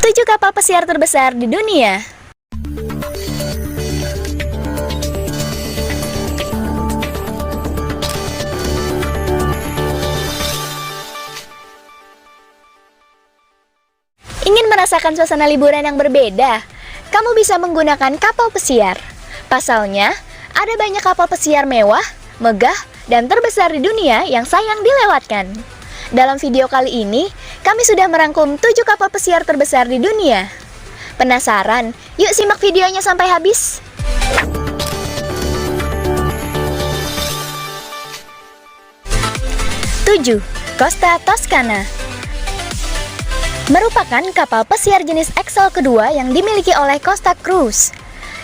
7 kapal pesiar terbesar di dunia. Ingin merasakan suasana liburan yang berbeda? Kamu bisa menggunakan kapal pesiar. Pasalnya, ada banyak kapal pesiar mewah, megah, dan terbesar di dunia yang sayang dilewatkan. Dalam video kali ini, kami sudah merangkum 7 kapal pesiar terbesar di dunia. Penasaran? Yuk simak videonya sampai habis. 7. Costa Toscana merupakan kapal pesiar jenis Excel kedua yang dimiliki oleh Costa Cruise.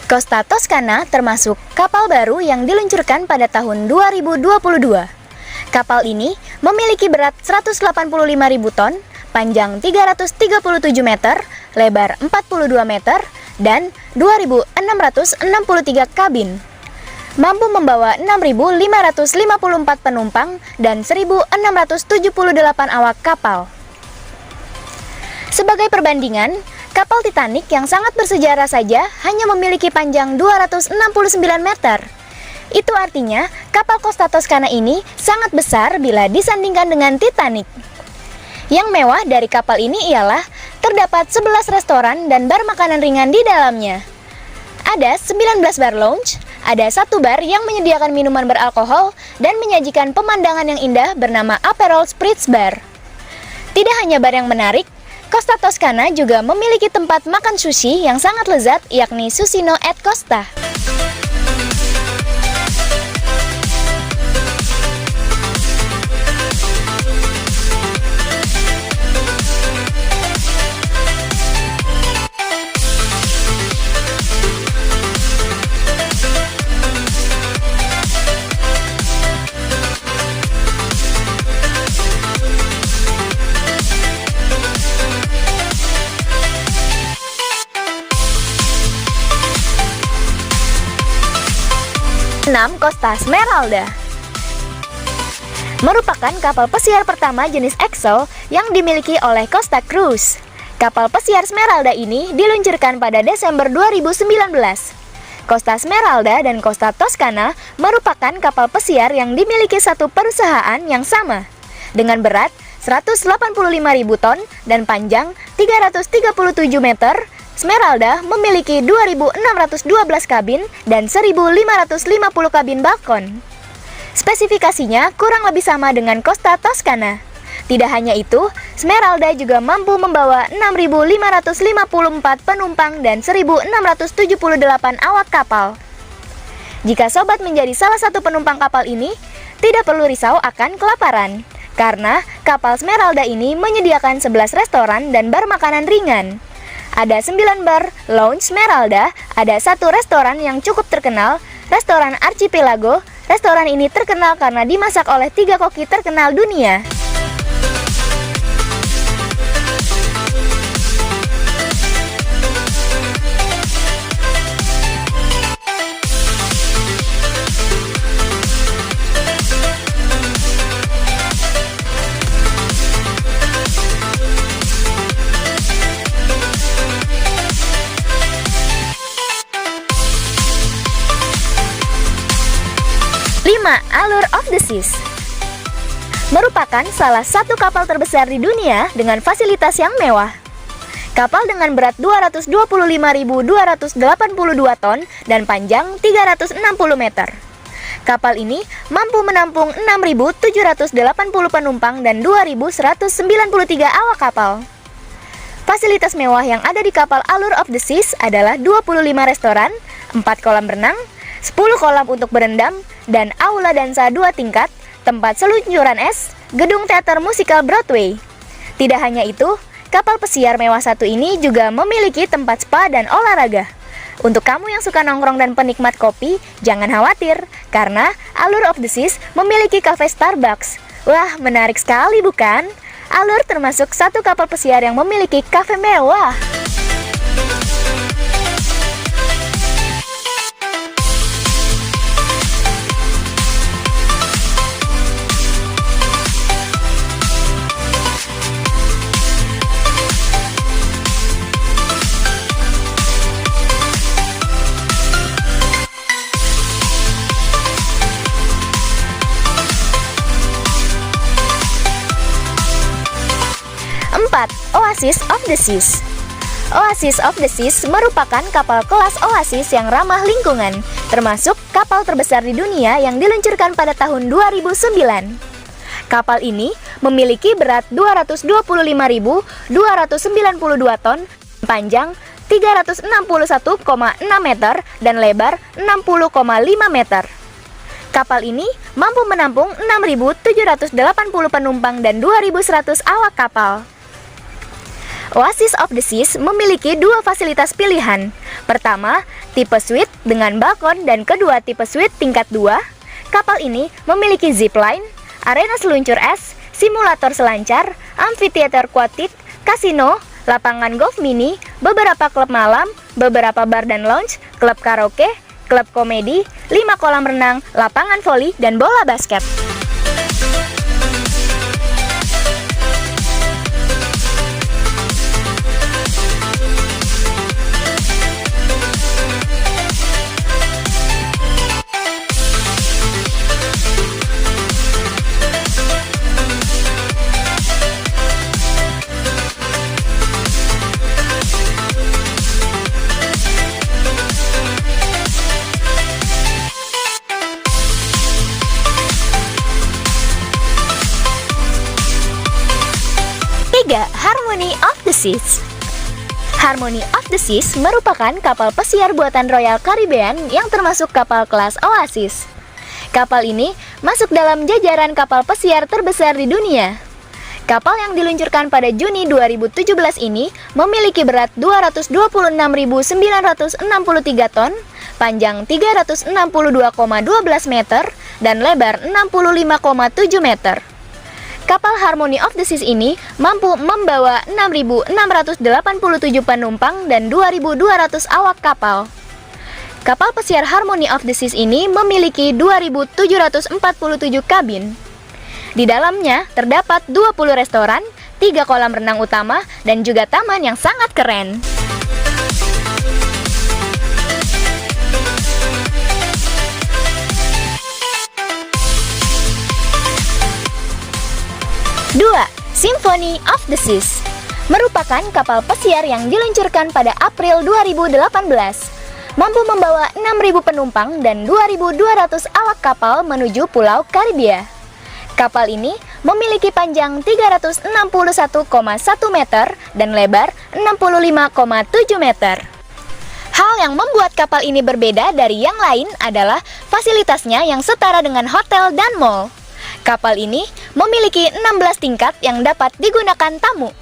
Costa Toscana termasuk kapal baru yang diluncurkan pada tahun 2022. Kapal ini memiliki berat 185.000 ton, panjang 337 meter, lebar 42 meter, dan 2.663 kabin. Mampu membawa 6.554 penumpang dan 1.678 awak kapal. Sebagai perbandingan, kapal Titanic yang sangat bersejarah saja hanya memiliki panjang 269 meter. Itu artinya, kapal Costa Toscana ini sangat besar bila disandingkan dengan Titanic. Yang mewah dari kapal ini ialah terdapat 11 restoran dan bar makanan ringan di dalamnya. Ada 19 bar lounge, ada 1 bar yang menyediakan minuman beralkohol dan menyajikan pemandangan yang indah bernama Aperol Spritz Bar. Tidak hanya bar yang menarik, Costa Toscana juga memiliki tempat makan sushi yang sangat lezat, yakni Susino at Costa. 6. Costa Smeralda merupakan kapal pesiar pertama jenis Excel yang dimiliki oleh Costa Cruise. Kapal pesiar Smeralda ini diluncurkan pada Desember 2019. Costa Smeralda dan Costa Toscana merupakan kapal pesiar yang dimiliki satu perusahaan yang sama, dengan berat 185.000 ton dan panjang 337 meter. Smeralda memiliki 2.612 kabin dan 1.550 kabin balkon. Spesifikasinya kurang lebih sama dengan Costa Toscana. Tidak hanya itu, Smeralda juga mampu membawa 6.554 penumpang dan 1.678 awak kapal. Jika sobat menjadi salah satu penumpang kapal ini, tidak perlu risau akan kelaparan, karena kapal Smeralda ini menyediakan 11 restoran dan bar makanan ringan. Ada 9 bar lounge Smeralda, ada 1 restoran yang cukup terkenal, restoran Archipelago. Restoran ini terkenal karena dimasak oleh 3 koki terkenal dunia. 5. Allure of the Seas merupakan salah satu kapal terbesar di dunia dengan fasilitas yang mewah. Kapal dengan berat 225.282 ton dan panjang 360 meter. Kapal ini mampu menampung 6.780 penumpang dan 2.193 awak kapal. Fasilitas mewah yang ada di kapal Allure of the Seas adalah 25 restoran, 4 kolam renang, 10 kolam untuk berendam, dan aula dansa 2 tingkat, tempat seluncuran es, gedung teater musikal Broadway. Tidak hanya itu, kapal pesiar mewah satu ini juga memiliki tempat spa dan olahraga. Untuk kamu yang suka nongkrong dan penikmat kopi, jangan khawatir, karena Allure of the Seas memiliki cafe Starbucks. Wah, menarik sekali bukan? Allure termasuk satu kapal pesiar yang memiliki cafe mewah. 5. Oasis of the Seas. Oasis of the Seas merupakan kapal kelas Oasis yang ramah lingkungan, termasuk kapal terbesar di dunia yang diluncurkan pada tahun 2009. Kapal ini memiliki berat 225.292 ton, panjang 361,6 meter, dan lebar 60,5 meter. Kapal ini mampu menampung 6.780 penumpang dan 2.100 awak kapal. Oasis of the Seas memiliki dua fasilitas pilihan. Pertama, tipe suite dengan balkon, dan kedua tipe suite tingkat 2. Kapal ini memiliki zipline, arena seluncur es, simulator selancar, amphitheater aquatic, kasino, lapangan golf mini, beberapa klub malam, beberapa bar dan lounge, klub karaoke, klub komedi, 5 kolam renang, lapangan voli, dan bola basket. Harmony of the Seas. Harmony of the Seas merupakan kapal pesiar buatan Royal Caribbean yang termasuk kapal kelas Oasis. Kapal ini masuk dalam jajaran kapal pesiar terbesar di dunia. Kapal yang diluncurkan pada Juni 2017 ini memiliki berat 226.963 ton, panjang 362,12 meter, dan lebar 65,7 meter. Kapal Harmony of the Seas ini mampu membawa 6.687 penumpang dan 2.200 awak kapal. Kapal pesiar Harmony of the Seas ini memiliki 2.747 kabin. Di dalamnya terdapat 20 restoran, 3 kolam renang utama, dan juga taman yang sangat keren. Dua, Symphony of the Seas merupakan kapal pesiar yang diluncurkan pada April 2018. Mampu membawa 6.000 penumpang dan 2.200 awak kapal menuju Pulau Karibia. Kapal ini memiliki panjang 361,1 meter dan lebar 65,7 meter. Hal yang membuat kapal ini berbeda dari yang lain adalah fasilitasnya yang setara dengan hotel dan mall. Kapal ini memiliki 16 tingkat yang dapat digunakan tamu,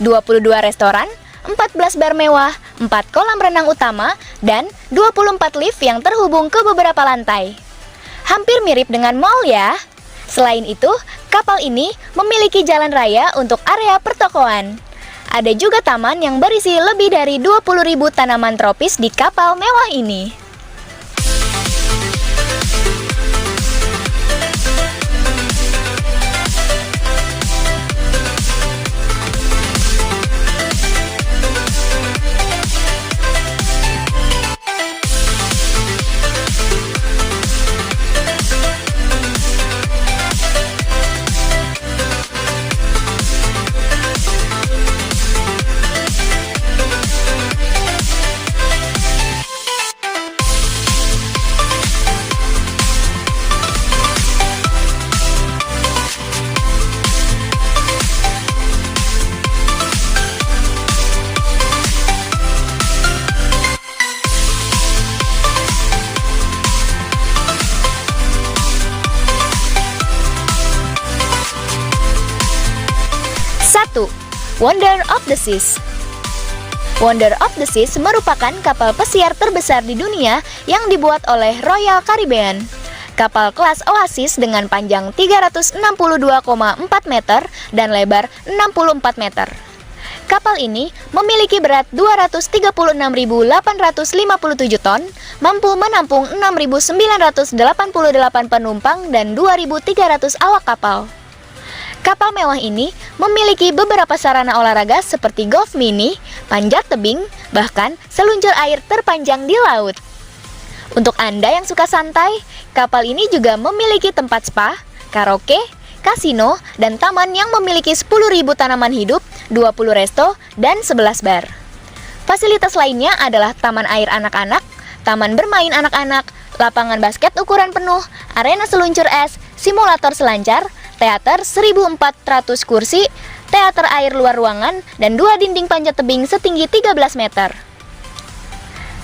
22 restoran, 14 bar mewah, 4 kolam renang utama, dan 24 lift yang terhubung ke beberapa lantai. Hampir mirip dengan mall ya. Selain itu, kapal ini memiliki jalan raya untuk area pertokoan. Ada juga taman yang berisi lebih dari 20.000 tanaman tropis di kapal mewah ini. Wonder of the Seas. Wonder of the Seas merupakan kapal pesiar terbesar di dunia yang dibuat oleh Royal Caribbean. Kapal kelas Oasis dengan panjang 362,4 meter dan lebar 64 meter. Kapal ini memiliki berat 236.857 ton, mampu menampung 6.988 penumpang dan 2.300 awak kapal. Kapal mewah ini memiliki beberapa sarana olahraga seperti golf mini, panjat tebing, bahkan seluncur air terpanjang di laut. Untuk Anda yang suka santai, kapal ini juga memiliki tempat spa, karaoke, kasino, dan taman yang memiliki 10.000 tanaman hidup, 20 resto, dan 11 bar. Fasilitas lainnya adalah taman air anak-anak, taman bermain anak-anak, lapangan basket ukuran penuh, arena seluncur es, simulator selancar, teater 1.400 kursi, teater air luar ruangan, dan 2 dinding panjat tebing setinggi 13 meter.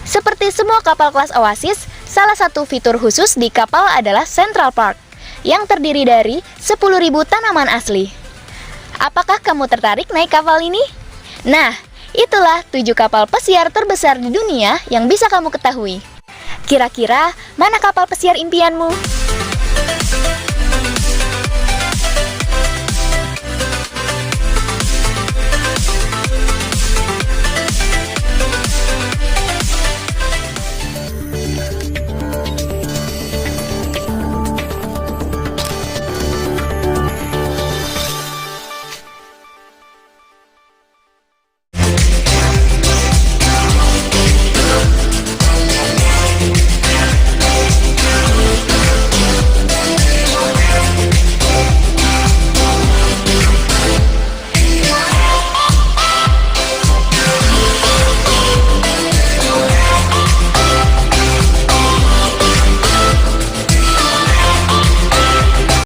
Seperti semua kapal kelas Oasis, salah satu fitur khusus di kapal adalah Central Park, yang terdiri dari 10.000 tanaman asli. Apakah kamu tertarik naik kapal ini? Nah, itulah 7 kapal pesiar terbesar di dunia yang bisa kamu ketahui. Kira-kira mana kapal pesiar impianmu?